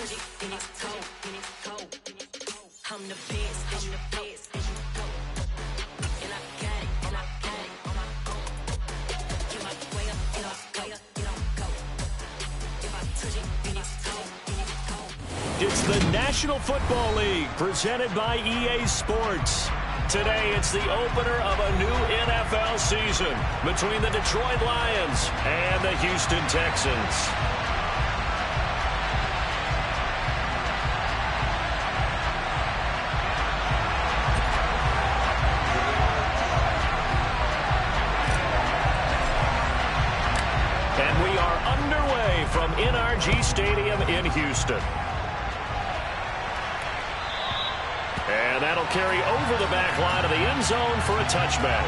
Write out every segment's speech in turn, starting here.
It's the National Football League presented by EA Sports. Today, it's the opener of a new NFL season between the Detroit Lions and the Houston Texans. And we are underway from NRG Stadium in Houston. And that'll carry over the back line of the end zone for a touchback.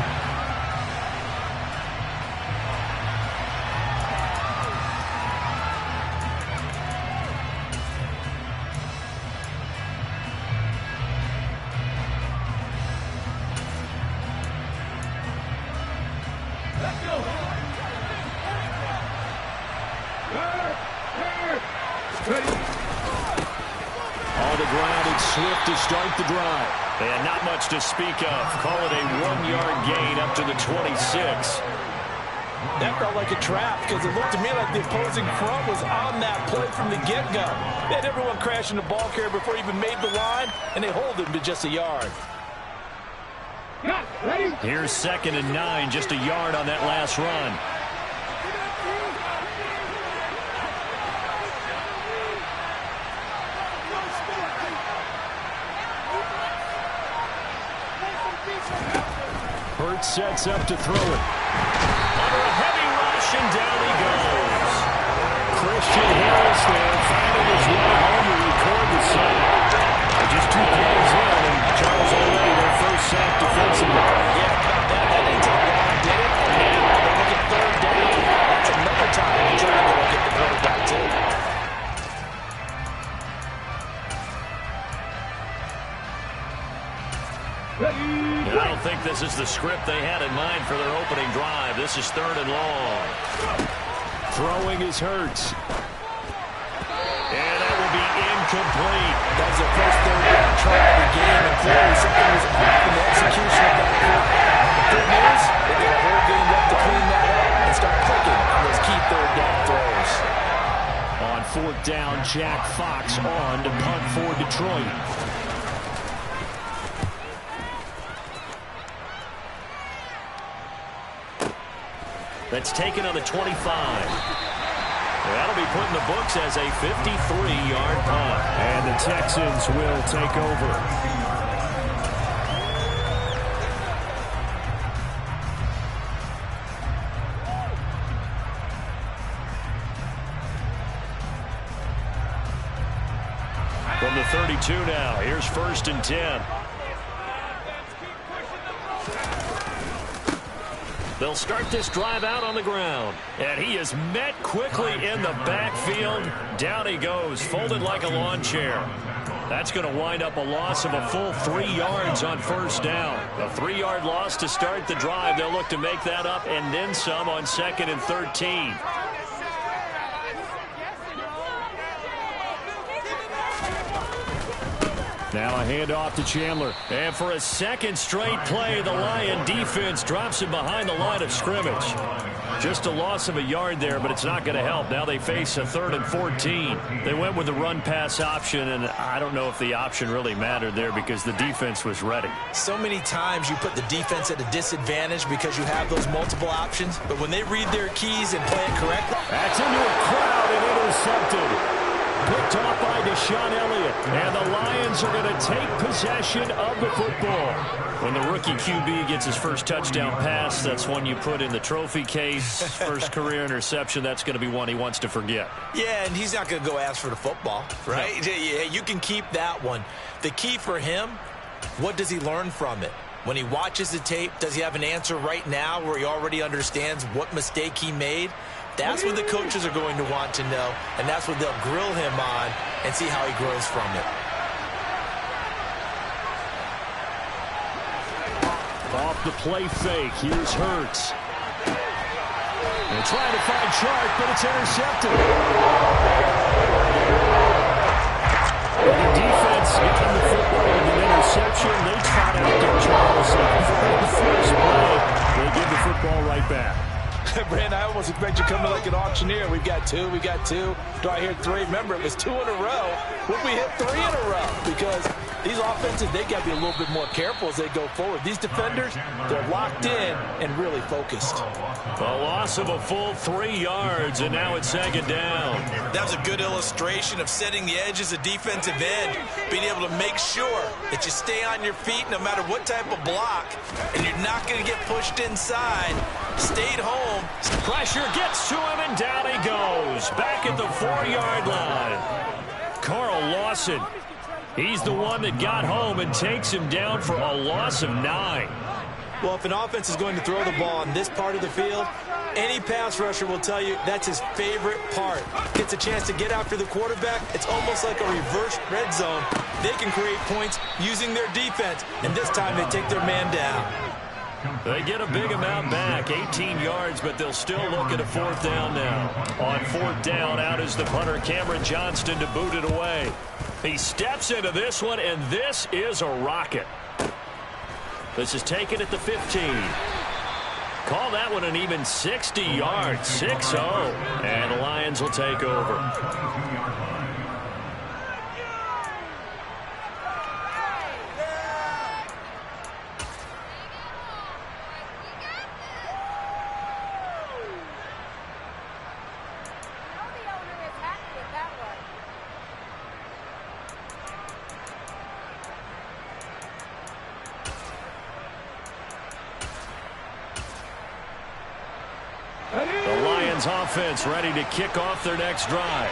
Swift to start the drive. And not much to speak of. Call it a 1-yard gain up to the 26. That felt like a trap because it looked to me like the opposing front was on that play from the get-go. They had everyone crashing the ball carrier before he even made the line, and they hold him to just a yard. Here's 2nd and 9, just a yard on that last run. Hurts sets up to throw it. Under a heavy rush, and down he goes. Christian Harris there, finding his way home to record the sack. Just 2 plays in, and Charles already their first sack defensively. Yeah, that didn't take long, did it? And now they look at 3rd down. That's another time to try to go get the quarterback, too. I don't think this is the script they had in mind for their opening drive. This is 3rd and long. Throwing is Hurts. And that will be incomplete. That's the first 3rd down try of the game, and clearly something was off in the execution of that play. Good news, they got a whole game left to clean that up and start clicking on those key 3rd down throws. On 4th down, Jack Fox on to punt for Detroit. That's taken on the 25. That'll be put in the books as a 53-yard punt. And the Texans will take over. From the 32 now, here's 1st and 10. They'll start this drive out on the ground. And he is met quickly in the backfield. Down he goes, folded like a lawn chair. That's going to wind up a loss of a full 3 yards on 1st down. A 3-yard loss to start the drive. They'll look to make that up and then some on 2nd and 13. Now a handoff to Chandler. And for a second straight play, the Lion defense drops him behind the line of scrimmage. Just a loss of a yard there, but it's not going to help. Now they face a 3rd and 14. They went with the run-pass option, and I don't know if the option really mattered there because the defense was ready. So many times you put the defense at a disadvantage because you have those multiple options, but when they read their keys and play it correctly. That's into a crowd and intercepted. Picked off by Deshaun Elliott. And the Lions are going to take possession of the football. When the rookie QB gets his first touchdown pass, that's one you put in the trophy case. First career interception, that's going to be one he wants to forget. Yeah, and he's not going to go ask for the football, right? Yeah, you can keep that one. The key for him, what does he learn from it? When he watches the tape, does he have an answer right now where he already understands what mistake he made? That's what the coaches are going to want to know, and that's what they'll grill him on and see how he grows from it. Off the play fake, here's Hurts. They're trying to find Chark, but it's intercepted. almost expect you to come in like an auctioneer. We've got two. Do I hear three? Remember, it was 2 in a row. Would we hit 3 in a row? Because these offenses, they got to be a little bit more careful as they go forward. These defenders, they're locked in and really focused. A loss of a full 3 yards, and now it's second down. That was a good illustration of setting the edge as a defensive end, being able to make sure that you stay on your feet no matter what type of block, and you're not going to get pushed inside. Stayed home. Pressure gets to him, and down he goes. Back at the 4-yard line. Carl Lawson. He's the one that got home and takes him down for a loss of 9. Well, if an offense is going to throw the ball on this part of the field, any pass rusher will tell you that's his favorite part. Gets a chance to get after the quarterback. It's almost like a reverse red zone. They can create points using their defense, and this time they take their man down. They get a big amount back, 18 yards, but they'll still look at a 4th down now. On 4th down, out is the punter, Cameron Johnston, to boot it away. He steps into this one, and this is a rocket. This is taken at the 15. Call that one an even 60 yards, 6-0, and the Lions will take over. Offense ready to kick off their next drive.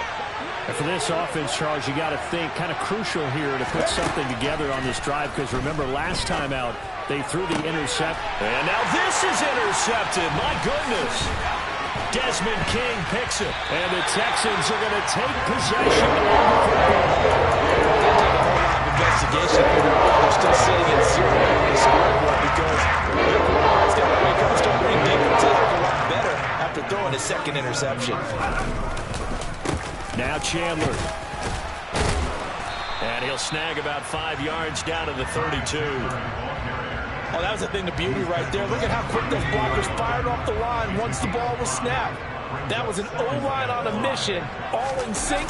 And for this offense, Charles, you got to think kind of crucial here to put something together on this drive, because remember last time out they threw the intercept. And now this is intercepted. My goodness. Desmond King picks it. And the Texans are going to take possession of the football. Investigation. They're still sitting in 0 on the scoreboard because their quarterback's got to wake up and start putting defenses look a lot better after throwing his second interception. Now Chandler. And he'll snag about 5 yards down to the 32. Oh, that was a thing of beauty right there. Look at how quick those blockers fired off the line once the ball was snapped. That was an O-line on a mission, all in sync,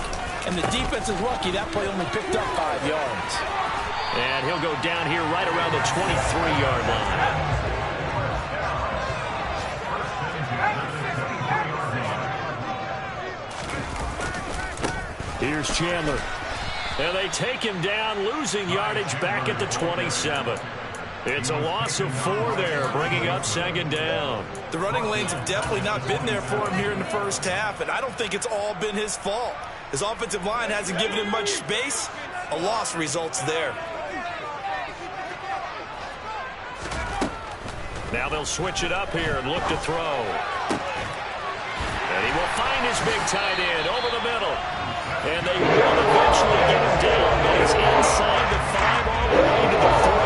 and the defense is lucky that play only picked up 5 yards. And he'll go down here right around the 23-yard line. Here's Chandler. And they take him down, losing yardage back at the 27. It's a loss of 4 there, bringing up second down. The running lanes have definitely not been there for him here in the first half, and I don't think it's all been his fault. His offensive line hasn't given him much space. A loss results there. Now they'll switch it up here and look to throw. And he will find his big tight end over the middle. And they will eventually get him down, but he's inside the 5 all the way to the 3.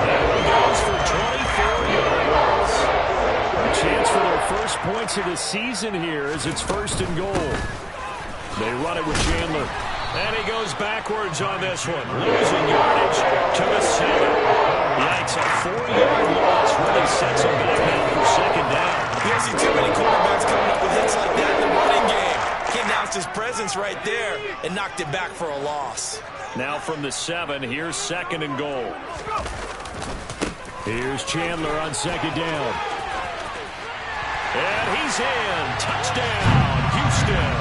That one goes for 24 yards. A chance for their first points of the season here as it's 1st and goal. They run it with Chandler. And he goes backwards on this one, losing yardage to the 7. Yikes, a 4-yard loss really sets him back now for second down. You don't see too many quarterbacks coming up with hits like that in the running game. He announced his presence right there and knocked it back for a loss. Now from the 7, here's 2nd and goal. Here's Chandler on second down. And he's in. Touchdown, Houston.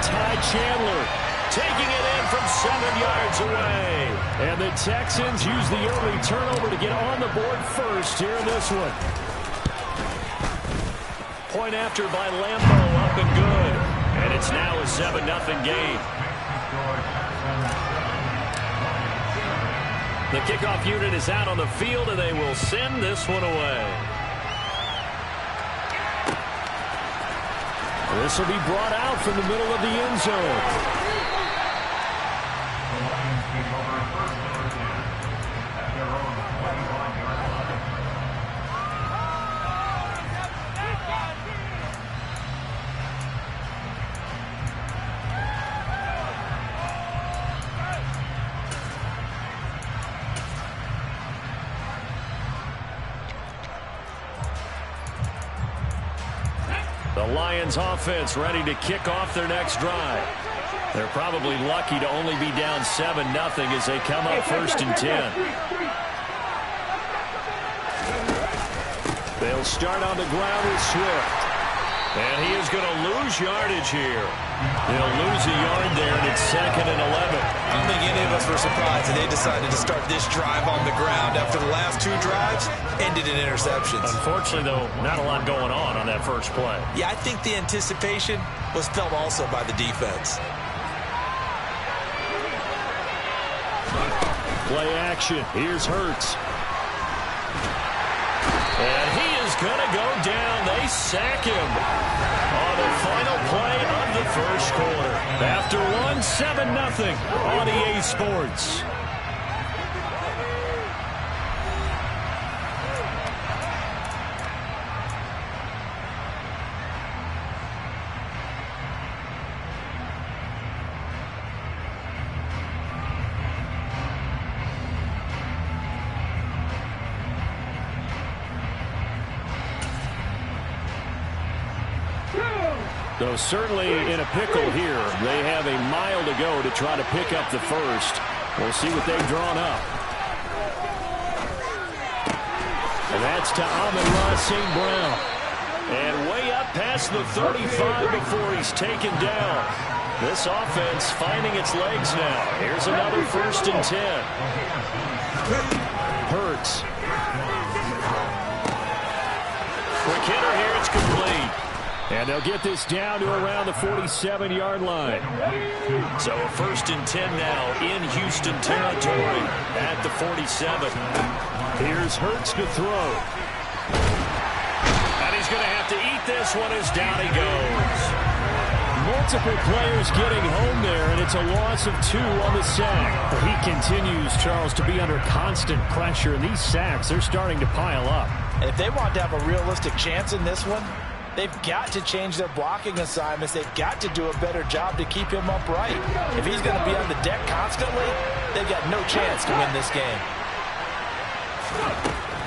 Ty Chandler taking it in from 7 yards away. And the Texans use the early turnover to get on the board first here in this one. Point after by Lambeau, up and good. And it's now a 7-0 game. The kickoff unit is out on the field, and they will send this one away. This will be brought out from the middle of the end zone. Lions offense ready to kick off their next drive. They're probably lucky to only be down 7-0 as they come up 1st and 10. They'll start on the ground with Swift. And he is going to lose yardage here. He'll lose a yard there, and it's 2nd and 11. I don't think any of us were surprised that they decided to start this drive on the ground after the last 2 drives ended in interceptions. Unfortunately, though, not a lot going on that first play. Yeah, I think the anticipation was felt also by the defense. Play action. Here's Hurts. And he is going to go down. They sack him on the final play of the first quarter. After 7-0 on EA Sports. Though certainly in a pickle here. They have a mile to go to try to pick up the first. We'll see what they've drawn up. And that's to Amon-Ra St. Brown. And way up past the 35 before he's taken down. This offense finding its legs now. Here's another 1st and 10. Hurts. Quick hitter here. It's complete. And they'll get this down to around the 47-yard line. So a 1st and 10 now in Houston territory at the 47. Here's Hurts to throw. And he's going to have to eat this one as down he goes. Multiple players getting home there, and it's a loss of 2 on the sack. But he continues, Charles, to be under constant pressure, and these sacks, they're starting to pile up. And if they want to have a realistic chance in this one, they've got to change their blocking assignments. They've got to do a better job to keep him upright. If he's going to be on the deck constantly, they've got no chance to win this game.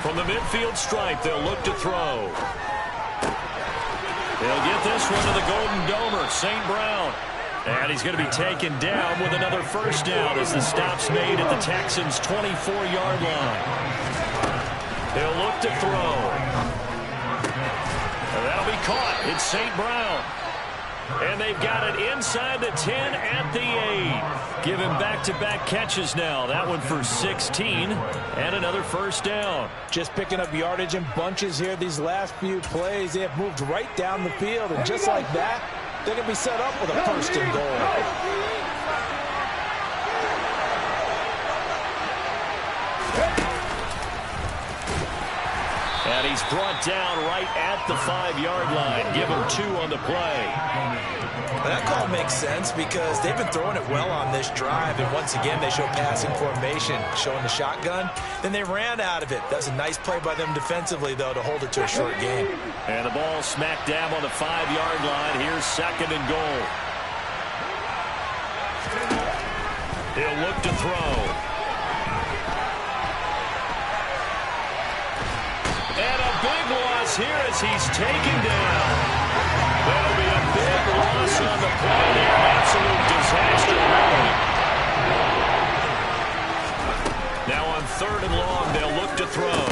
From the midfield stripe, they'll look to throw. They'll get this one to the Golden Domer, St. Brown. And he's going to be taken down with another 1st down as the stop's made at the Texans' 24-yard line. They'll look to throw. And that'll be caught. It's St. Brown. And they've got it inside the 10 at the 8. Give him back-to-back catches now. That one for 16 and another 1st down. Just picking up yardage in bunches here. These last few plays, they have moved right down the field. And just like that, they're going to be set up with a 1st and goal. And he's brought down right at the 5-yard line. Give him 2 on the play. That call makes sense because they've been throwing it well on this drive. And once again, they show passing formation, showing the shotgun. Then they ran out of it. That's a nice play by them defensively, though, to hold it to a short game. And the ball smack dab on the 5-yard line. Here's 2nd and goal. He'll look to throw. And a big loss here as he's taken down. That'll be a big loss on the play there. Absolute disaster, really. Now on 3rd and long, they'll look to throw.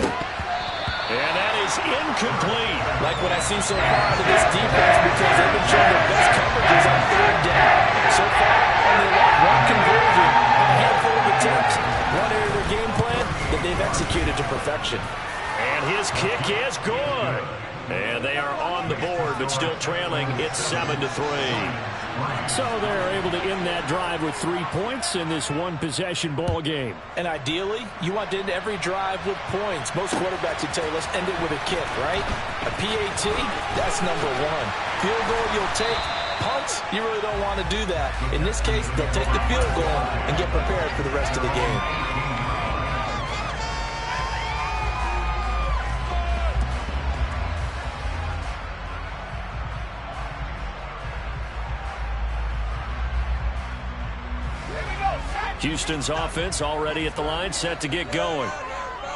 And that is incomplete. Like what I've seen so far out of this defense because they've been showing their best coverages on 3rd down. So far, only one conversion, a handful of attempts, one area of their game plan that they've executed to perfection. And his kick is good. And they are on the board, but still trailing. It's 7-3. So they're able to end that drive with 3 points in this one-possession ball game. And ideally, you want to end every drive with points. Most quarterbacks would tell you, let's end it with a kick, right? A PAT, that's number 1. Field goal you'll take. Punts, you really don't want to do that. In this case, they'll take the field goal and get prepared for the rest of the game. Houston's offense already at the line, set to get going.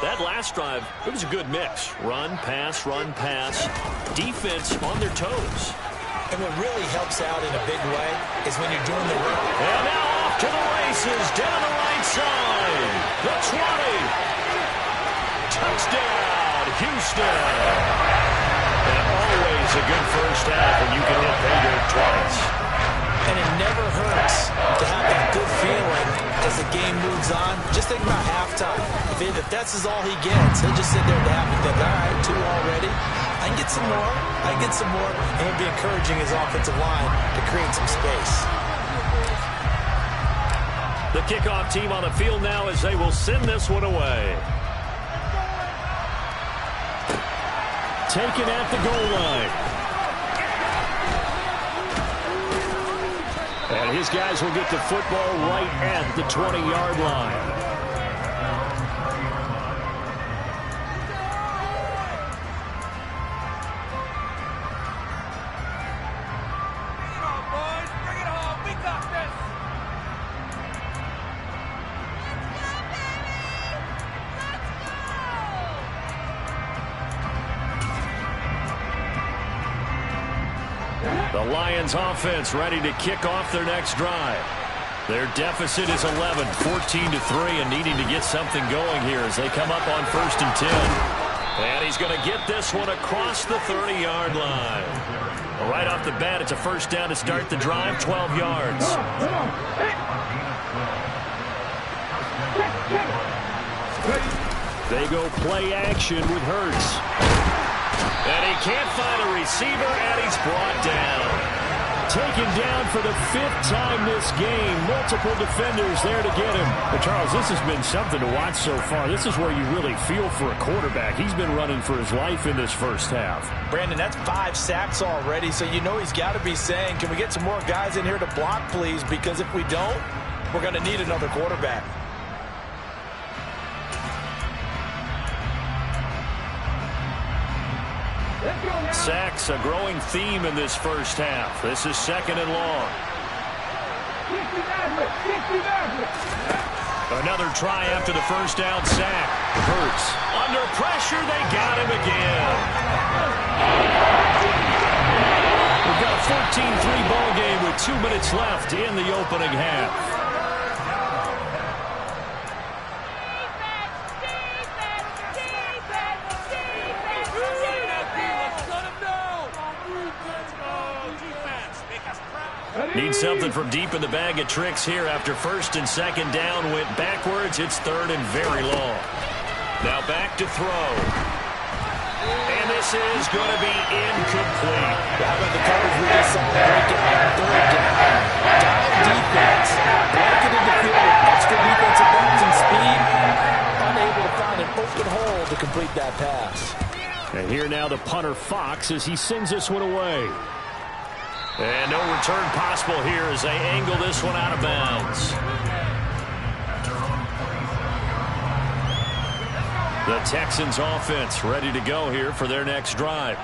That last drive, it was a good mix. Run, pass, defense on their toes. And what really helps out in a big way is when you're doing the run. And now off to the races down the right side. The 20. Touchdown, Houston. And always a good first half when you can hit pay dirt twice. And it never hurts to have that good feeling as the game moves on. Just think about halftime. If that's all he gets, he'll just sit there and happy think, all right, 2 already. I can get some more. I can get some more. And he'll be encouraging his offensive line to create some space. The kickoff team on the field now as they will send this one away. Taken at the goal line. And his guys will get the football right at the 20-yard line. The Lions offense ready to kick off their next drive. Their deficit is 11, 14-3, and needing to get something going here as they come up on 1st and 10. And he's going to get this one across the 30-yard line. Well, right off the bat, it's a first down to start the drive, 12 yards. They go play action with Hurts. And he can't find a receiver, and he's brought down. Taken down for the 5th time this game. Multiple defenders there to get him. But, Charles, this has been something to watch so far. This is where you really feel for a quarterback. He's been running for his life in this first half. Brandon, that's 5 sacks already, so you know he's got to be saying, can we get some more guys in here to block, please? Because if we don't, we're going to need another quarterback. Sacks, a growing theme in this first half. This is 2nd and long. Another try after the first down sack. Hurts. Under pressure, they got him again. We've got a 14-3 ball game with 2 minutes left in the opening half. Need something from deep in the bag of tricks here after 1st and 2nd down. Went backwards. It's 3rd and very long. Now back to throw. And this is going to be incomplete. How about the coverage we just saw break it on 3rd down? Dive defense. Blanketed the field with extra defensive backs and speed. Unable to find an open hole to complete that pass. And here now the punter Fox as he sends this one away. And no return possible here as they angle this one out of bounds. The Texans offense ready to go here for their next drive.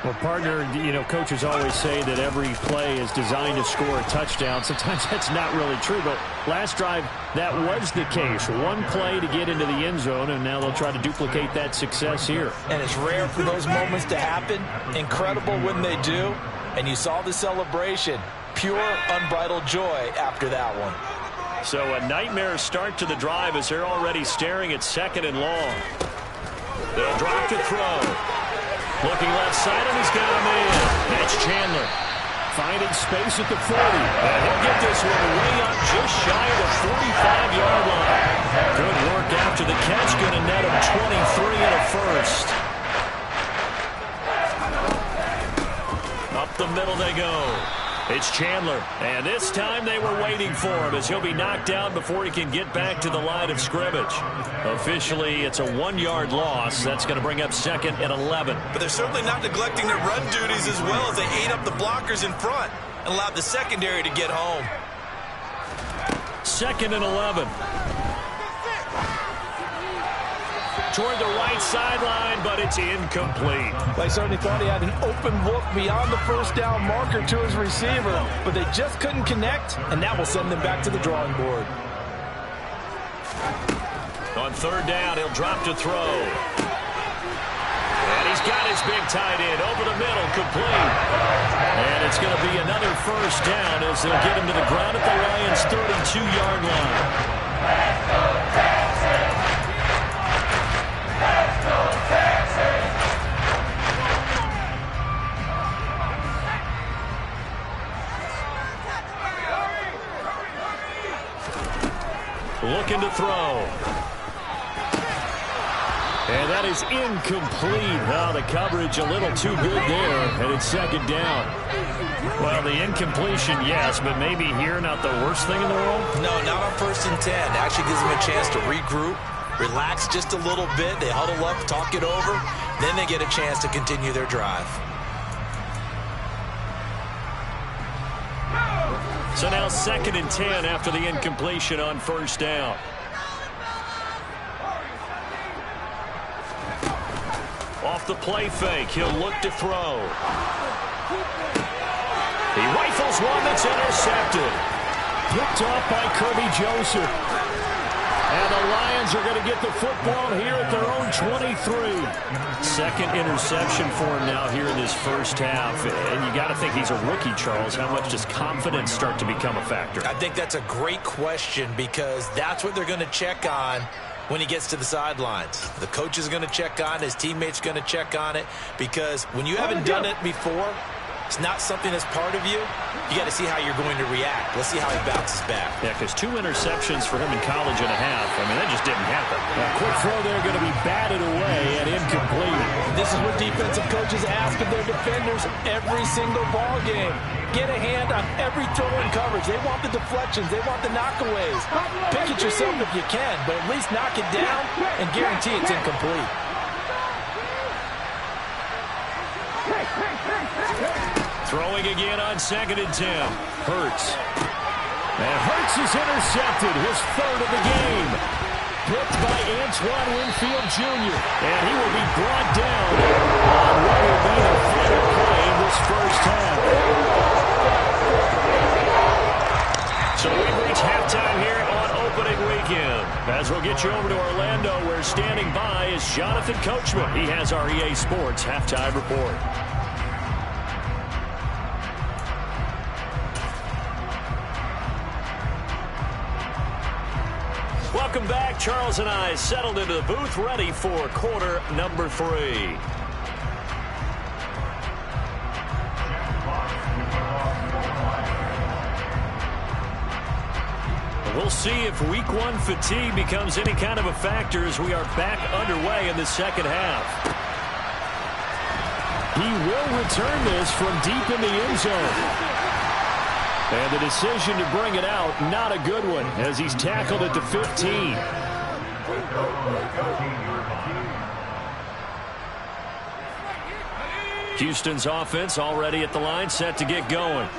Well, partner, you know, coaches always say that every play is designed to score a touchdown. Sometimes that's not really true, but last drive, that was the case. One play to get into the end zone, and now they'll try to duplicate that success here. And it's rare for those moments to happen. Incredible when they do. And you saw the celebration. Pure, unbridled joy after that one. So a nightmare start to the drive as they're already staring at 2nd and long. They'll drop to throw. Looking left side, and he's got him in. That's Chandler. Finding space at the 40. And he'll get this one way up just shy of the 45-yard line. Good work after the catch. Going to net him 23 and a first. Up the middle they go. It's Chandler. And this time they were waiting for him as he'll be knocked down before he can get back to the line of scrimmage. Officially, it's a 1-yard loss. That's going to bring up 2nd and 11. But they're certainly not neglecting their run duties as well as they ate up the blockers in front and allowed the secondary to get home. 2nd and 11. Toward the right sideline, but it's incomplete. They certainly thought he had an open look beyond the first down marker to his receiver, but they just couldn't connect, and that will send them back to the drawing board. On 3rd down, he'll drop to throw. And And he's got his big tight end over the middle, complete. And it's going to be another first down as they'll get him to the ground at the Lions' 32-yard line. Looking to throw. And that is incomplete. Oh, the coverage a little too good there, and it's second down. Well, the incompletion, yes, but maybe here not the worst thing in the world? No, not on 1st and 10. Actually gives them a chance to regroup, relax just a little bit. They huddle up, talk it over. Then they get a chance to continue their drive. So now 2nd and 10 after the incompletion on 1st down. Off the play fake, he'll look to throw. He rifles one that's intercepted. Picked off by Kirby Joseph. And the Lions are going to get the football here at their own 23. Second interception for him now here in this first half. And you got to think he's a rookie, Charles. How much does confidence start to become a factor? I think that's a great question because that's what they're going to check on when he gets to the sidelines. The coach is going to check on it. His teammates going to check on it because when you haven't done it before, it's not something that's part of you. You got to see how you're going to react. Let's see how he bounces back. Yeah, because 2 interceptions for him in college and a half. I mean, that just didn't happen. A quick throw there going to be batted away and incomplete. This is what defensive coaches ask of their defenders every single ball game. Get a hand on every throw in coverage. They want the deflections. They want the knockaways. Pick it yourself if you can, but at least knock it down and guarantee it's incomplete. Throwing again on 2nd and 10. Hurts. And Hurts is intercepted. His 3rd of the game. Picked by Antoine Winfield Jr. And he will be brought down on what will be the final play in this first half. So we've reached halftime here on opening weekend. As we'll get you over to Orlando, where standing by is Jonathan Coachman. He has our EA Sports halftime report. Welcome back. Charles and I settled into the booth, ready for quarter number 3. We'll see if week 1 fatigue becomes any kind of a factor as we are back underway in the second half. He will return this from deep in the end zone. And the decision to bring it out, not a good one, as he's tackled at the 15. Houston's offense already at the line, set to get going.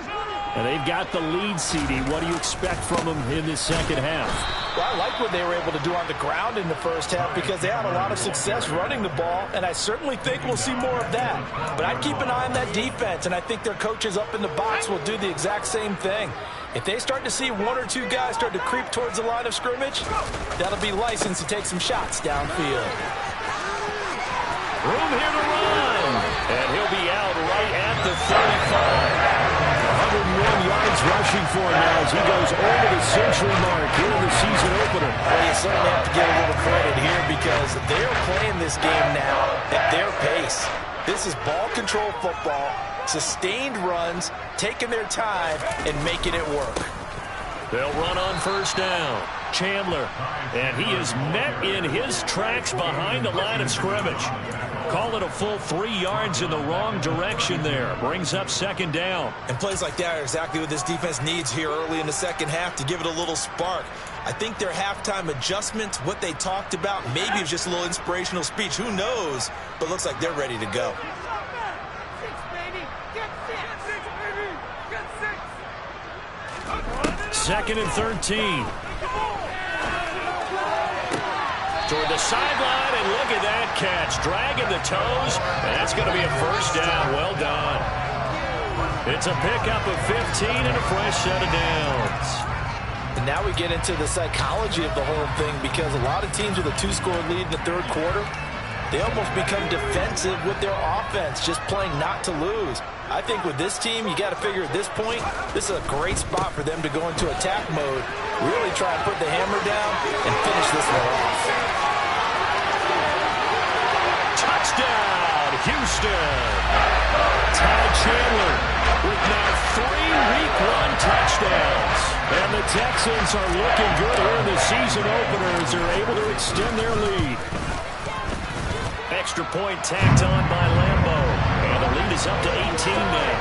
And they've got the lead, CD. What do you expect from them in this second half? Well, I like what they were able to do on the ground in the first half because they had a lot of success running the ball, and I certainly think we'll see more of that. But I'd keep an eye on that defense, and I think their coaches up in the box will do the exact same thing. If they start to see 1 or 2 guys start to creep towards the line of scrimmage, that'll be license to take some shots downfield. Room here to run, and he'll be out right at the 35. 101 yards rushing for him now as he goes over the century mark here in the season opener. Well, you certainly have to give a little credit here because they're playing this game now at their pace. This is ball control football, sustained runs, taking their time, and making it work. They'll run on first down. Chandler, and he is met in his tracks behind the line of scrimmage. Call it a full 3 yards in the wrong direction there. Brings up second down. And plays like that are exactly what this defense needs here early in the second half to give it a little spark. I think their halftime adjustment, what they talked about, maybe it was just a little inspirational speech. Who knows? But looks like they're ready to go. Second and 13. Toward the sideline, and look at that catch. Dragging the toes, and that's going to be a first down. Well done. It's a pickup of 15 and a fresh set of downs. And now we get into the psychology of the whole thing because a lot of teams with a 2-score lead in the third quarter, they almost become defensive with their offense, just playing not to lose. I think with this team, you got to figure at this point, this is a great spot for them to go into attack mode, really try and put the hammer down and finish this one off. Touchdown, Houston! Ty Chandler with now 3 Week 1 touchdowns. And the Texans are looking good here in the season opener as they're able to extend their lead. Extra point tacked on by Lambo. And the lead is up to 18 now.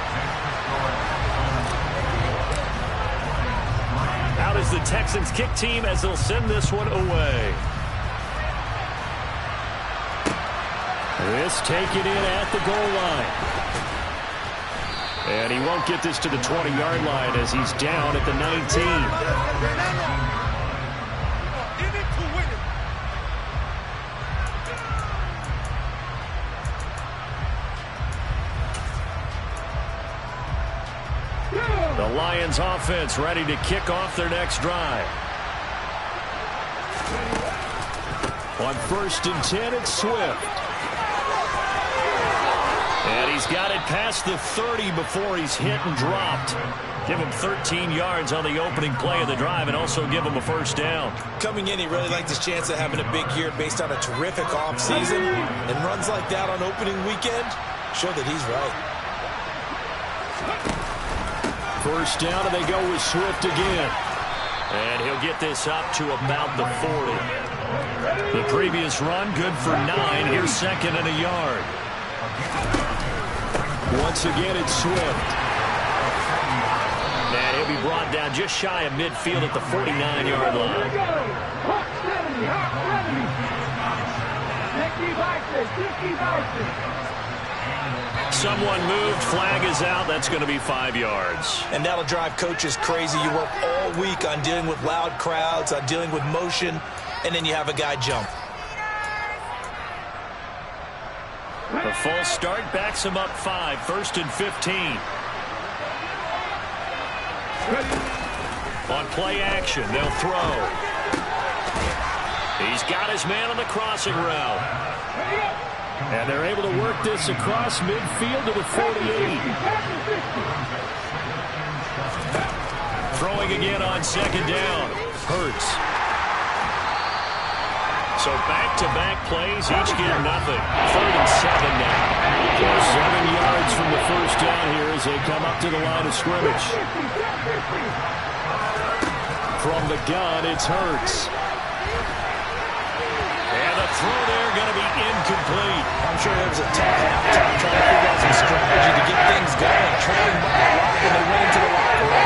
Out is the Texans kick team as they'll send this one away. This taken in at the goal line. And he won't get this to the 20-yard line as he's down at the 19. The Lions offense ready to kick off their next drive. On 1st and 10, it's Swift. And he's got it past the 30 before he's hit and dropped. Give him 13 yards on the opening play of the drive and also give him a first down. Coming in, he really liked his chance of having a big year based on a terrific offseason. And runs like that on opening weekend show that he's right. First down, and they go with Swift again. And he'll get this up to about the 40. The previous run, good for 9. Here's 2nd and a yard. Once again, it's Swift. And he'll be brought down just shy of midfield at the 49-yard line. Someone moved, flag is out. That's going to be 5 yards. And that'll drive coaches crazy. You work all week on dealing with loud crowds, on dealing with motion, and then you have a guy jump. The false start backs him up 5, 1st and 15. On play action, they'll throw. He's got his man on the crossing route. And they're able to work this across midfield to the 48. Throwing again on 2nd down. Hurts. So back-to-back plays, each get nothing. 3rd and 7 now. Just 7 yards from the first down here as they come up to the line of scrimmage. From the gun, it's Hurts. And the throw there going to be incomplete. I'm sure it was a tough halftime trying to figure out some strategy to get things going. Trailing by a lot when they went into the locker room.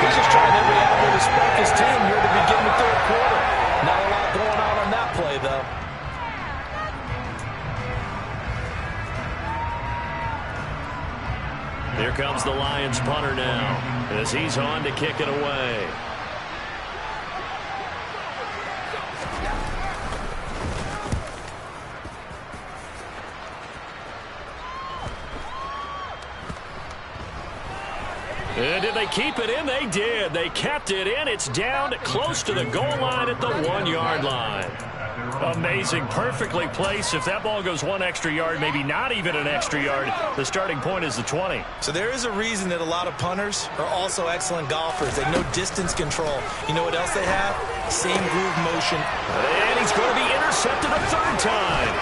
He's just trying every avenue to spark his team here to begin the 3rd quarter. Not a lot going on that play, though. Here comes the Lions punter now as he's on to kick it away. And did they keep it in? They did. They kept it in. It's down close to the goal line at the 1-yard line. Amazing. Perfectly placed. If that ball goes 1 extra yard, maybe not even an extra yard, the starting point is the 20. So there is a reason that a lot of punters are also excellent golfers. They know distance control. You know what else they have? Same groove motion. And he's going to be intercepted a 3rd time.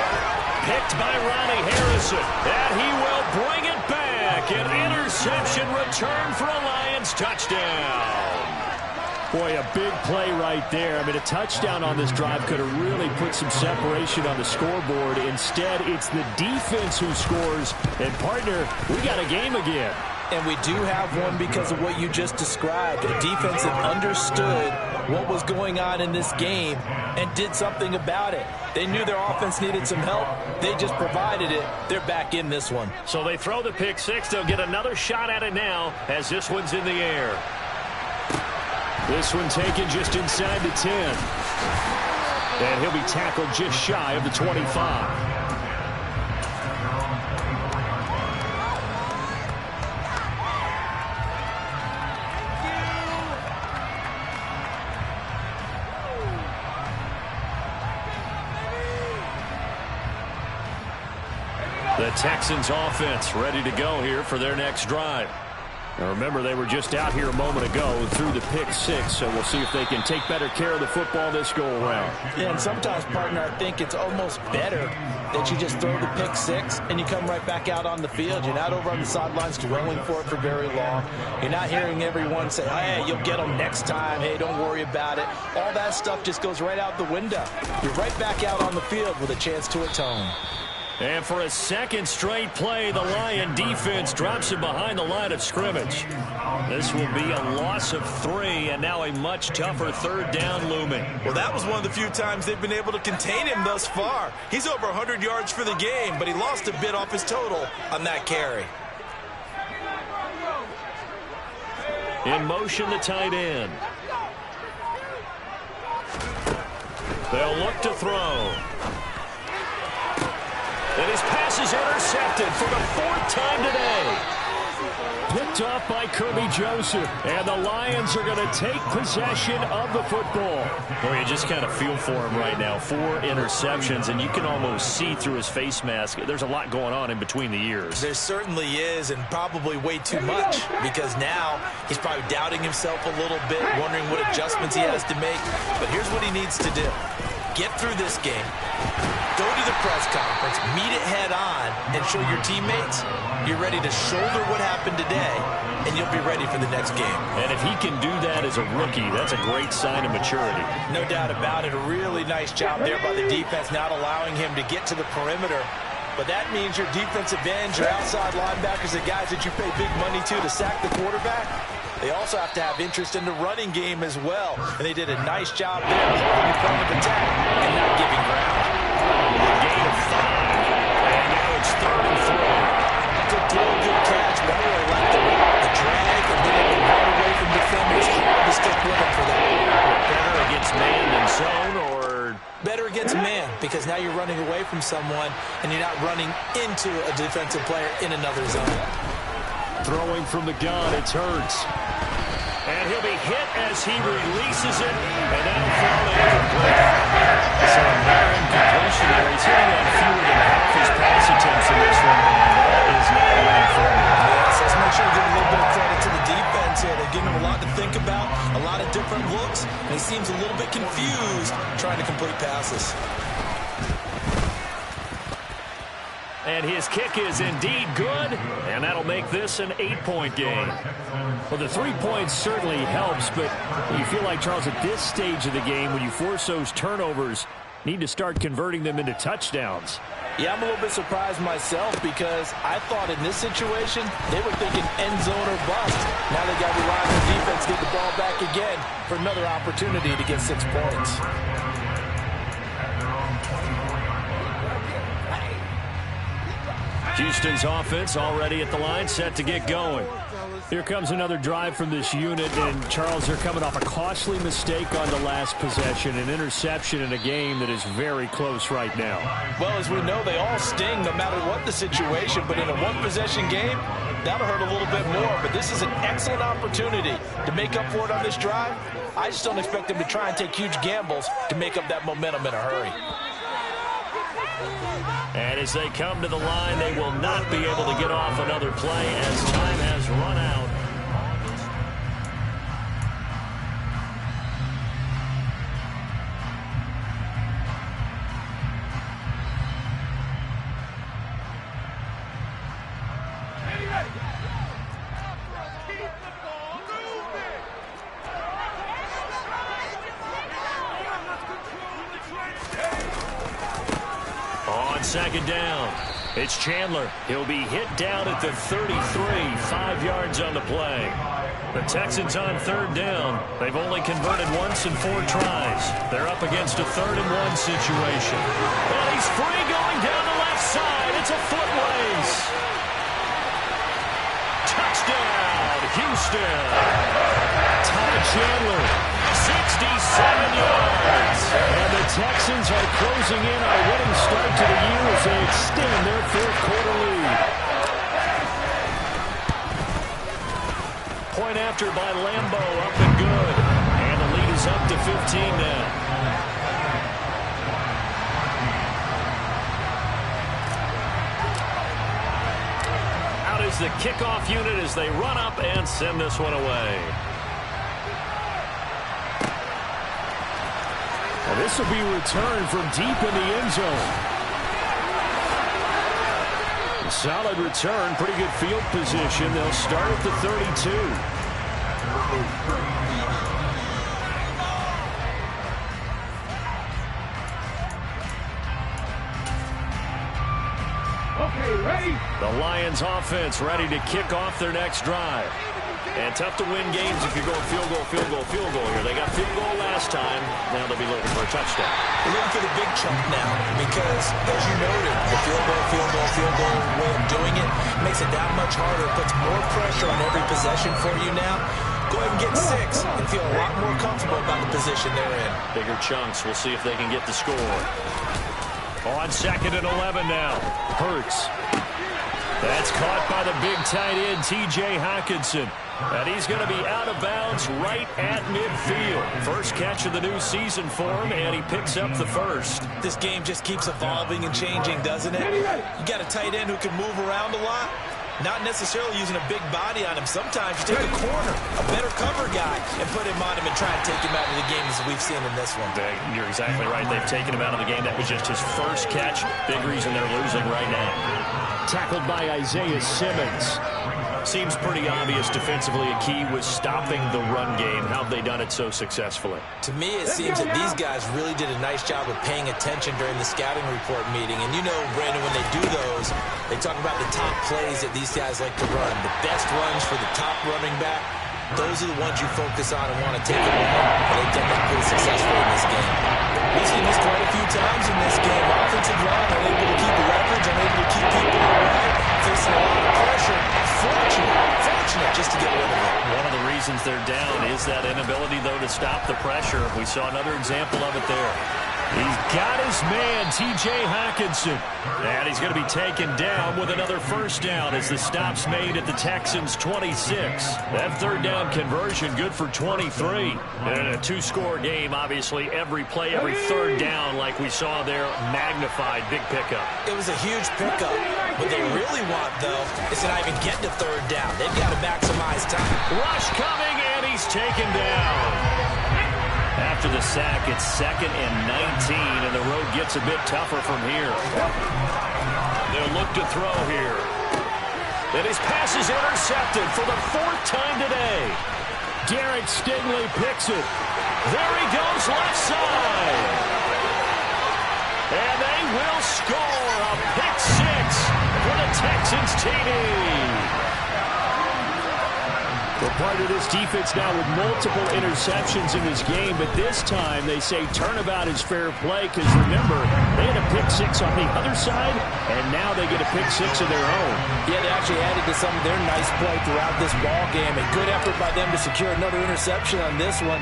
Picked by Ronnie Harrison. And he will bring it back. An interception return for a Lions touchdown. Boy, a big play right there. I mean, a touchdown on this drive could have really put some separation on the scoreboard. Instead, it's the defense who scores. And, partner, we got a game again. And we do have one because of what you just described. A defense that understood what was going on in this game and did something about it. They knew their offense needed some help. They just provided it. They're back in this one. So they throw the pick 6. They'll get another shot at it now as this one's in the air. This one taken just inside the 10. And he'll be tackled just shy of the 25. The Texans offense ready to go here for their next drive. Now remember, they were just out here a moment ago through the pick six, so we'll see if they can take better care of the football this go-around. Yeah, and sometimes, partner, I think it's almost better that you just throw the pick six and you come right back out on the field. You're not over on the sidelines dwelling for it for very long. You're not hearing everyone say, hey, you'll get them next time. Hey, don't worry about it. All that stuff just goes right out the window. You're right back out on the field with a chance to atone. And for a second straight play, the Lion defense drops him behind the line of scrimmage. This will be a loss of 3, and now a much tougher third down looming. Well, that was one of the few times they've been able to contain him thus far. He's over 100 yards for the game, but he lost a bit off his total on that carry. In motion, the tight end. They'll look to throw. And his pass is intercepted for the 4th time today. Picked off by Kirby Joseph. And the Lions are going to take possession of the football. Well, you just kind of feel for him right now. 4 interceptions, and you can almost see through his face mask. There's a lot going on in between the ears. There certainly is, and probably way too much, because now he's probably doubting himself a little bit, wondering what adjustments he has to make. But here's what he needs to do. Get through this game, go to the press conference, meet it head on, and show your teammates you're ready to shoulder what happened today, and you'll be ready for the next game. And if he can do that as a rookie, that's a great sign of maturity. No doubt about it. A really nice job there by the defense, not allowing him to get to the perimeter. But that means your defensive ends, your outside linebackers, the guys that you pay big money to sack the quarterback, they also have to have interest in the running game as well. And they did a nice job there holding in front of attack and not giving ground. A gain of 5. And now it's 3rd and 4. Good throw, good catch. Better left the drag and being able to run away from defenders. Hard to stick with him for that. Better against man than zone, or better against man, because now you're running away from someone and you're not running into a defensive player in another zone. Throwing from the gun, it's Hurts. And he'll be hit as he releases it, and that'll fall incomplete. So another incompletion there. He's hitting on fewer than half his pass attempts in this one, and that is not right for him. Yes, let's make sure we give a little bit of credit to the defense here. They're giving him a lot to think about, a lot of different looks, and he seems a little bit confused trying to complete passes. And his kick is indeed good, and that'll make this an 8-point game. Well, the 3 points certainly helps, but you feel like, Charles, at this stage of the game, when you force those turnovers, need to start converting them into touchdowns. Yeah, I'm a little bit surprised myself, because I thought in this situation, they were thinking end zone or bust. Now they got to rely on the defense to get the ball back again for another opportunity to get 6 points. Houston's offense already at the line, set to get going. Here comes another drive from this unit, and Charles, they're coming off a costly mistake on the last possession, an interception in a game that is very close right now. Well, as we know, they all sting no matter what the situation, but in a one-possession game, that'll hurt a little bit more. But this is an excellent opportunity to make up for it on this drive. I just don't expect them to try and take huge gambles to make up that momentum in a hurry. And as they come to the line, they will not be able to get off another play as time has run out. Second down. It's Chandler. He'll be hit down at the 33, 5 yards on the play. The Texans on 3rd down. They've only converted once in 4 tries. They're up against a 3rd and 1 situation. And he's free going down the left side. It's a foot race. Touchdown, Houston. Ty Chandler, 67 yards. And the Texans are closing in on a winning start to the year as they extend their 4th quarter lead. Point after by Lambo, up and good. And the lead is up to 15 now. the kickoff unit as they run up and send this one away. And this will be returned from deep in the end zone. Solid return, pretty good field position. They'll start at the 32. Okay, ready? The Lions offense ready to kick off their next drive. And tough to win games if you're going field goal here. They got field goal last time. Now they'll be looking for a touchdown. They're looking for the big chunk now because, as you noted, the field goal way of doing it makes it that much harder. It puts more pressure on every possession for you now. Go ahead and get 6 and feel a lot more comfortable about the position they're in. Bigger chunks. We'll see if they can get the score. On 2nd and 11 now. Hurts. That's caught by the big tight end, T.J. Hockenson. And he's going to be out of bounds right at midfield. First catch of the new season for him, and he picks up the first. This game just keeps evolving and changing, doesn't it? You got a tight end who can move around a lot. Not necessarily using a big body on him. Sometimes you take a corner, a better cover guy, and put him on him and try to take him out of the game as we've seen in this one. You're exactly right. They've taken him out of the game. That was just his first catch. Big reason they're losing right now. Tackled by Isaiah Simmons. Seems pretty obvious defensively a key was stopping the run game. How have they done it so successfully? To me, it seems that these guys really did a nice job of paying attention during the scouting report meeting. And you know, Brandon, when they do those, they talk about the top plays that these guys like to run. The best runs for the top running back, those are the ones you focus on and want to take them home. And they've done that pretty successfully in this game. We've seen this quite a few times in this game. Offensive line unable to keep the leverage, unable to keep people away, facing a lot of pressure. Fortunate just to get rid of it. One of the reasons they're down is that inability, though, to stop the pressure. We saw another example of it there. He's got his man, T.J. Hockenson. And he's going to be taken down with another first down as the stop's made at the Texans' 26. That third down conversion good for 23. And in a two-score game, obviously, every play, every third down, like we saw there, magnified. Big pickup. It was a huge pickup. What they really want, though, is to not even get to third down. They've got to maximize time. Rush coming, and he's taken down. After the sack, it's 2nd and 19, and the road gets a bit tougher from here. They'll look to throw here. And his pass is intercepted for the 4th time today. Derek Stingley picks it. There he goes, left side. And they will score a pick 6 for the Texans TD. We're part of this defense now with multiple interceptions in this game, but this time they say turnabout is fair play because, remember, they had a pick 6 on the other side, and now they get a pick 6 of their own. Yeah, they actually added to some of their nice play throughout this ball game. A good effort by them to secure another interception on this one.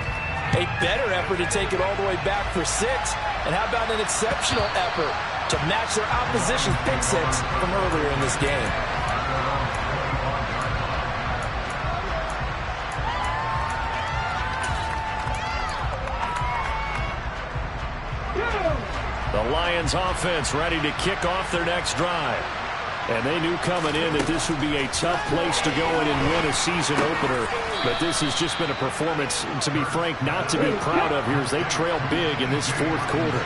A better effort to take it all the way back for 6. And how about an exceptional effort to match their opposition's pick 6 from earlier in this game? The Lions offense ready to kick off their next drive. And they knew coming in that this would be a tough place to go in and win a season opener. But this has just been a performance, to be frank, not to be proud of here as they trail big in this 4th quarter.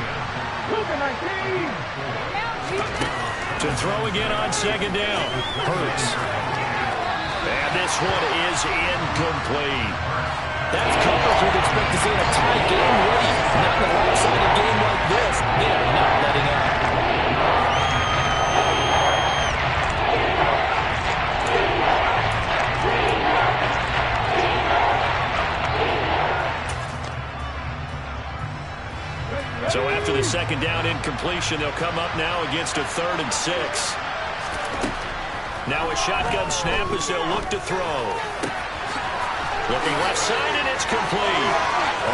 To throw again on 2nd down. Hurts. And this one is incomplete. That's coverage we'd expect to see in a tight game, Woody. Not in a lopsided game like this. They are not letting up. So after the 2nd down incompletion, they'll come up now against a 3rd and 6. Now a shotgun snap as they'll look to throw. Looking left side, and it's complete.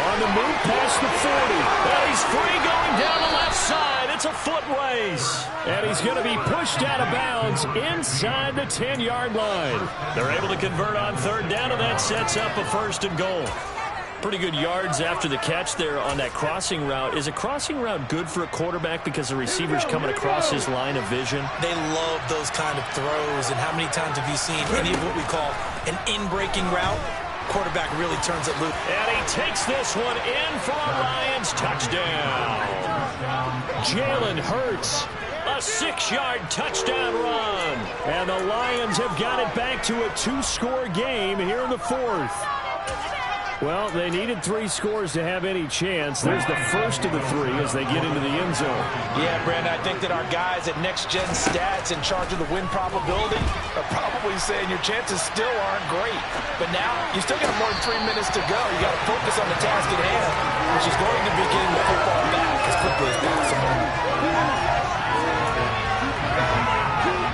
On the move past the 40. And he's free going down the left side. It's a foot race. And he's going to be pushed out of bounds inside the 10-yard line. They're able to convert on 3rd down, and that sets up a 1st and goal. Pretty good yards after the catch there on that crossing route. Is a crossing route good for a quarterback because the receiver's coming across his line of vision? They love those kind of throws. And how many times have you seen any of what we call an in-breaking route? Quarterback really turns it loose. And he takes this one in for a Lions touchdown. Jalen Hurts, a 6-yard touchdown run. And the Lions have got it back to a 2-score game here in the 4th. Well, they needed 3 scores to have any chance. There's the first of the 3 as they get into the end zone. Yeah, Brandon, I think that our guys at Next Gen Stats in charge of the win probability are probably saying your chances still aren't great. But now, you still got more than 3 minutes to go. You got to focus on the task at hand, which is going to be getting the football back as quickly as possible.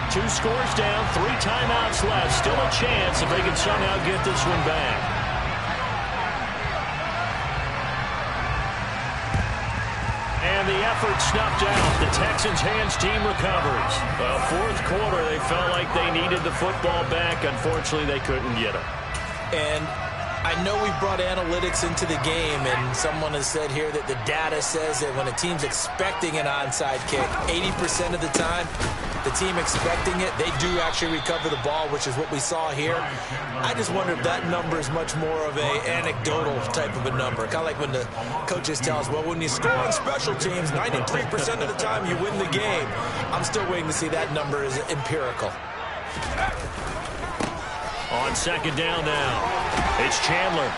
2 scores down, 3 timeouts left. Still a chance if they can somehow get this one back. And the effort snuffed out. The Texans' hands team recovers. Well, 4th quarter, they felt like they needed the football back. Unfortunately, they couldn't get it. And I know we brought analytics into the game, and someone has said here that the data says that when a team's expecting an onside kick, 80% of the time, the team expecting it, they do actually recover the ball, which is what we saw here. I just wonder if that number is much more of a anecdotal type of a number. Kind of like when the coaches tell us, well, when you score on special teams, 93% of the time you win the game. I'm still waiting to see that number is empirical. On 2nd down now, it's Chandler.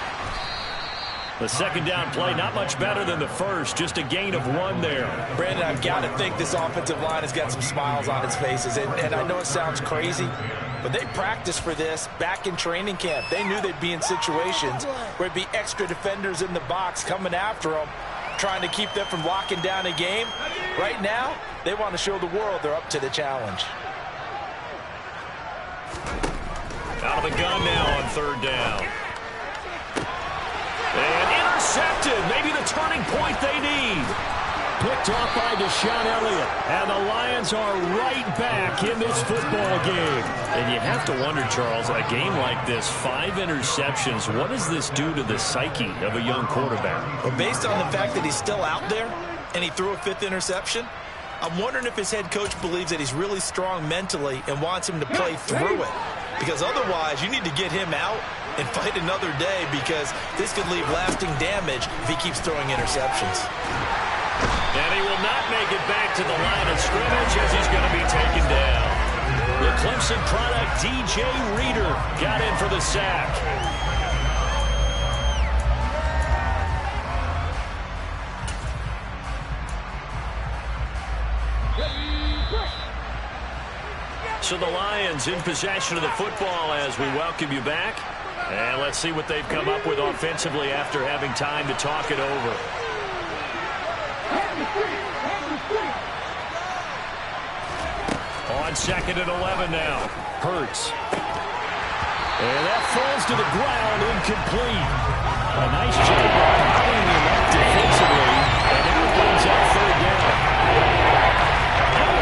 The 2nd down play, not much better than the first, just a gain of 1 there. Brandon, I've got to think this offensive line has got some smiles on its faces. And I know it sounds crazy, but they practiced for this back in training camp. They knew they'd be in situations where it'd be extra defenders in the box coming after them, trying to keep them from locking down a game. Right now, they want to show the world they're up to the challenge. Out of the gun now on 3rd down. And intercepted. Maybe the turning point they need. Picked off by Deshaun Elliott. And the Lions are right back in this football game. And you have to wonder, Charles, a game like this, 5 interceptions, what does this do to the psyche of a young quarterback? Well, based on the fact that he's still out there and he threw a 5th interception, I'm wondering if his head coach believes that he's really strong mentally and wants him to play through it. Because otherwise, you need to get him out and fight another day, because this could leave lasting damage if he keeps throwing interceptions. And he will not make it back to the line of scrimmage as he's going to be taken down. The Clemson product, DJ Reader, got in for the sack. So the Lions in possession of the football as we welcome you back. And let's see what they've come up with offensively after having time to talk it over. On 2nd and 11 now. Hurts. And that falls to the ground, incomplete. A nice job of controlling the left defensively. And now it brings up 3rd down.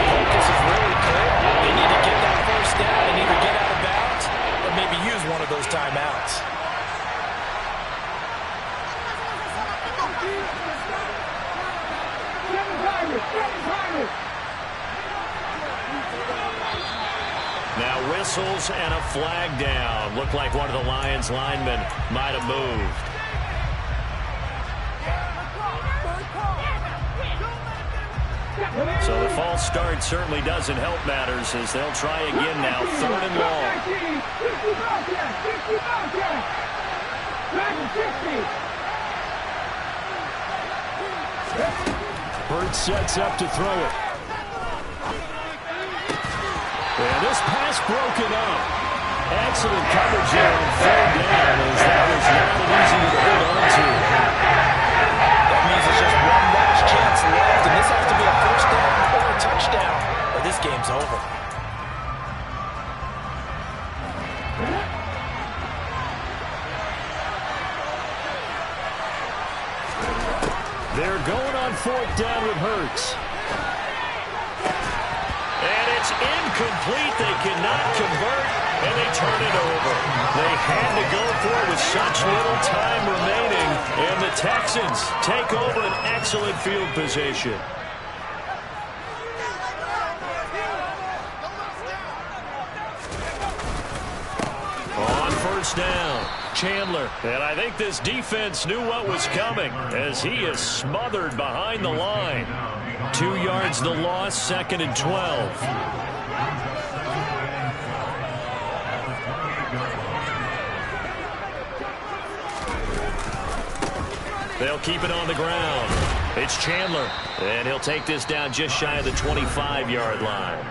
Focus is really clear. They need to get that 1st down and either get out of bounds or maybe use one of those timeouts. Now whistles and a flag down. Looked like one of the Lions linemen might have moved. So the false start certainly doesn't help matters as they'll try again now. 3rd and long. Hurts sets up to throw it. And this pass broken up. Excellent coverage here on 3rd down as that was not easy to hold on to. That means it's just one last chance left, and this has to be a 1st down or a touchdown, or this game's over. They're going on 4th down with Hurts. And it's incomplete. Incomplete. They cannot convert, and they turn it over. They had to go for it with such little time remaining, and the Texans take over an excellent field position. On first down, Chandler. And I think this defense knew what was coming as he is smothered behind the line. 2 yards the loss, 2nd and 12. They'll keep it on the ground. It's Chandler, and he'll take this down just shy of the 25-yard line.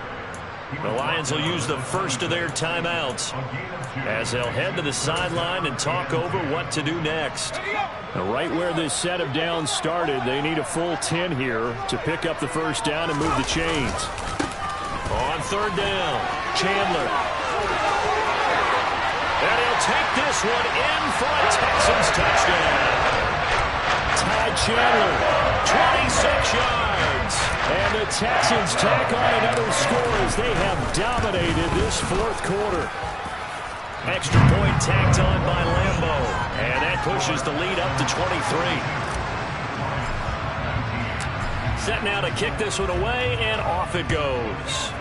The Lions will use the first of their timeouts as they'll head to the sideline and talk over what to do next. Now, right where this set of downs started, they need a full 10 here to pick up the first down and move the chains. On third down, Chandler. And he'll take this one in for a Texans touchdown. Ty Chandler, 26 yards. And the Texans tack on another score as they have dominated this fourth quarter. Extra point tacked on by Lambo. And that pushes the lead up to 23. Set now to kick this one away, and off it goes.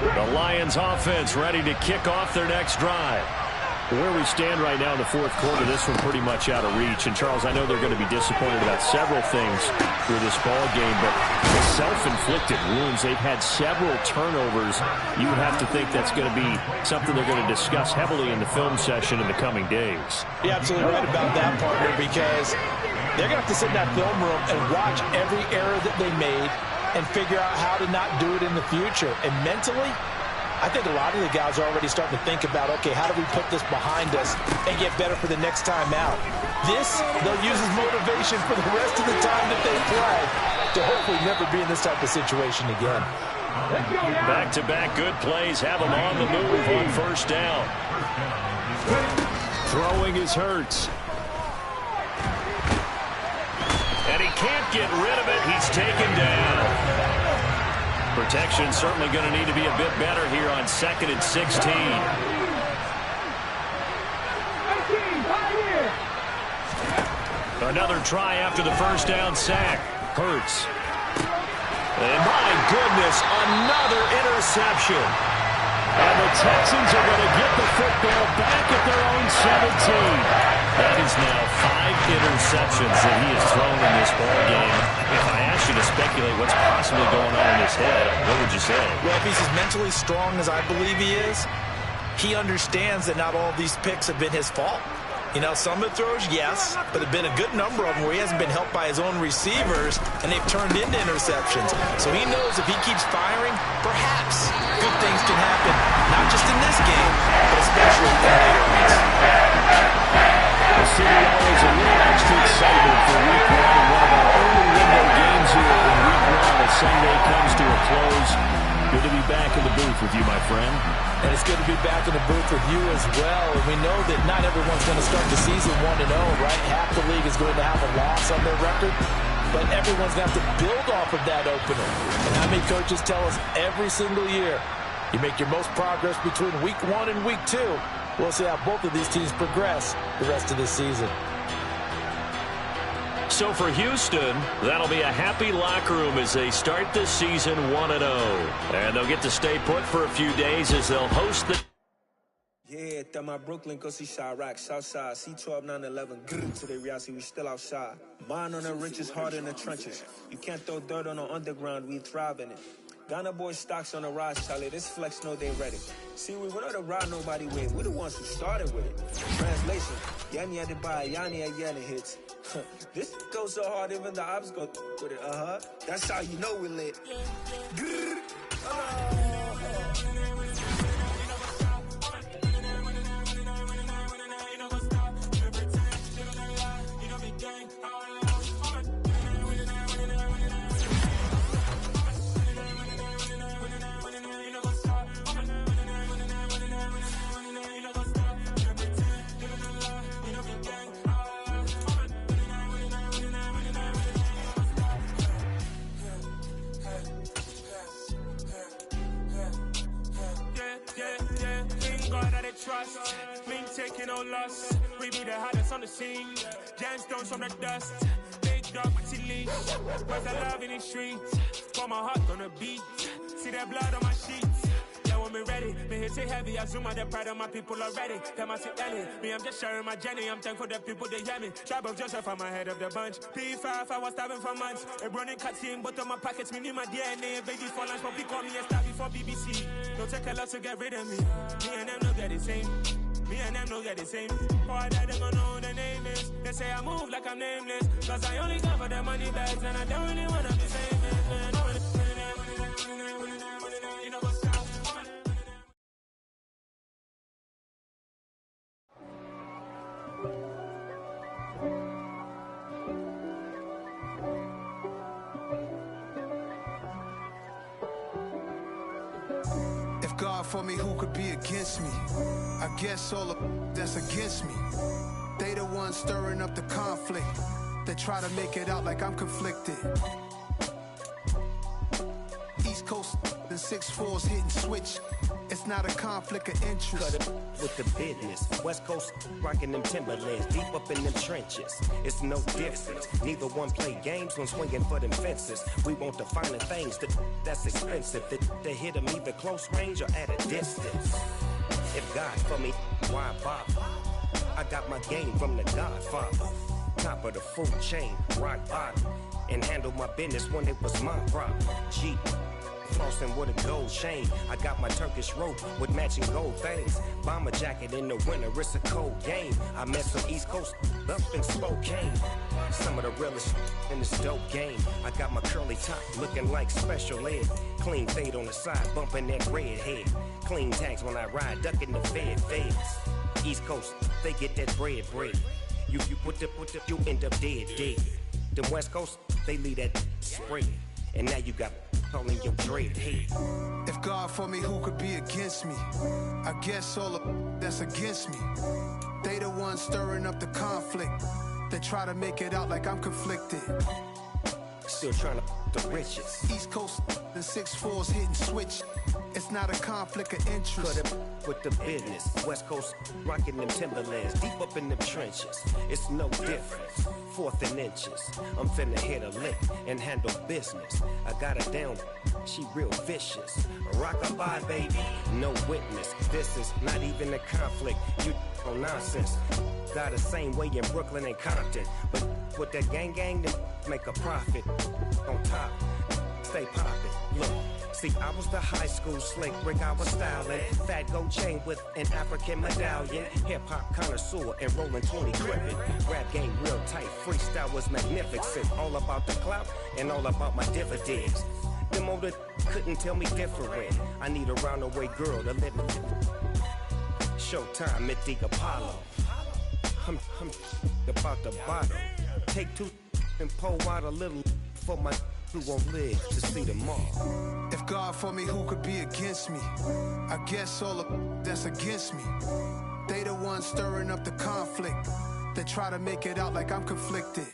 The Lions offense ready to kick off their next drive. Where we stand right now in the fourth quarter, this one pretty much out of reach. And, Charles, I know they're going to be disappointed about several things with this ball game, but the self-inflicted wounds, they've had several turnovers. You would have to think that's going to be something they're going to discuss heavily in the film session in the coming days. You're absolutely right about that, partner, because they're going to have to sit in that film room and watch every error that they made and figure out how to not do it in the future. And mentally, I think a lot of the guys are already starting to think about, okay, how do we put this behind us and get better for the next time out? This, they'll use as motivation for the rest of the time that they play to hopefully never be in this type of situation again. Back-to-back good plays have them on the move on first down. Throwing is Hurts. And he can't get rid of it. He's taken down. Protection certainly going to need to be a bit better here on 2nd and 16. Another try after the first down sack. Hurts. And my goodness, another interception. And the Texans are going to get the football back at their own 17. That is now 5 interceptions that he has thrown in this ball game. If I asked you to speculate what's possibly going on in his head, what would you say? Well, if he's as mentally strong as I believe he is, he understands that not all these picks have been his fault. You know, some of the throws, yes, but there have been a good number of them where he hasn't been helped by his own receivers, and they've turned into interceptions. So he knows if he keeps firing, perhaps good things can happen, not just in this game, but especially in later weeks. The city always a little extra excited for Week 1 and one of our early window games here in Week 1 as Sunday comes to a close. Good to be back in the booth with you, my friend. And it's good to be back in the booth with you as well. And we know that not everyone's going to start the season 1-0, right? Half the league is going to have a loss on their record. But everyone's going to have to build off of that opener. And how many coaches tell us every single year, you make your most progress between Week 1 and Week 2. We'll see how both of these teams progress the rest of this season. So for Houston, that'll be a happy locker room as they start this season 1-0. And they'll get to stay put for a few days as they'll host the... Yeah, that my Brooklyn, go see Chirac, Southside, C12, 911, grrr, to the reality, we still outside. Mine on the riches, heart in the trenches. You can't throw dirt on the underground, we thrive in it. Ghana boys stocks on the rise, Charlie, this flex know they ready. See, we were not to ride nobody with, we're the ones who started with it. Translation, Yanni had to buy, Yanni had Yanni hits. This goes so hard, even the ops go with it, That's how you know we lit. Grrr, trust. Mean taking no loss. We be the hottest on the scene. Gemstones from the dust. Big dog, pretty leash. Where's the love in the streets? Pour my heart on the beat. See that blood on my sheets. Yeah, when me ready, me hit it heavy. I zoom out the pride of my people already. Them I see Ellie. Me, I'm just sharing my journey. I'm thankful that people they hear me. Tribe of Joseph, I'm ahead of the bunch. P5, I was starving for months. A running cutscene, but on my pockets, me need my DNA. Baby for lunch, but we call me a star before BBC. Don't take a lot to get rid of me. Me and them no get the same. Me and them no get the same. For I die, they gon' know who the name is. They say I move like I'm nameless. Cause I only come for the money bags. And I don't really wanna be famous, man. You know what's up? If God for me, who could be against me? I guess all of that's against me. They the ones stirring up the conflict. They try to make it out like I'm conflicted. East Coast and 6'4's hitting switch. It's not a conflict of interest. Cut it with the business. West Coast rocking them Timberlands, deep up in them trenches. It's no difference. Neither one play games when swinging for them fences. We want the finer things that's expensive. They hit them either close range or at a distance. If God for me, why bother? I got my game from the Godfather. Top of the food chain, rock bottom. And handle my business when it was my problem. G. Flossing with a gold chain. I got my Turkish rope with matching gold things. Bomber jacket in the winter, it's a cold game. I met some East Coast up in Spokane. Some of the realest in this dope game. I got my curly top looking like special ed. Clean fade on the side, bumping that red head. Clean tags when I ride, ducking the feds. East Coast, they get that bread. You put the, you end up dead. Them West Coast, they leave that spread. And now you got calling your dread head. If God for me, who could be against me? I guess all of that's against me. They the ones stirring up the conflict. They try to make it out like I'm conflicted. Still trying to the riches. East Coast and 6'4's hitting switch. It's not a conflict of interest. Cut it with the business. West Coast rocking them Timberlands, deep up in them trenches. It's no difference. 4th and inches. I'm finna hit a lick and handle business. I got her down, she real vicious. Rockabye, baby, no witness. This is not even a conflict. You on nonsense. Got the same way in Brooklyn and Compton. But with that gang, then make a profit. On top, stay poppin'. Look. See, I was the high school slick Rick, I was styling. Fat gold chain with an African medallion. Hip-hop connoisseur and rolling 20 cribbin'. Rap game real tight, freestyle was magnificent. All about the clout and all about my dividends. Them older couldn't tell me different. I need a roundaway girl to let me. Showtime at the Apollo. I'm about the bottom. Take 2 and pull out a little for my who won't live to see tomorrow. If God for me, who could be against me? I guess all of that's against me. They the ones stirring up the conflict. They try to make it out like I'm conflicted.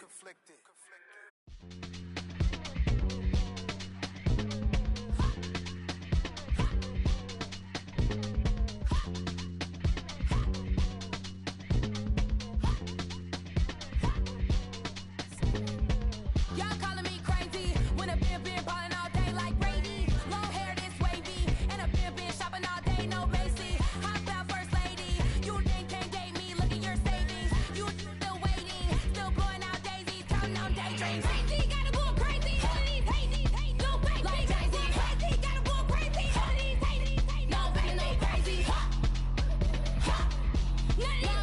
Nothing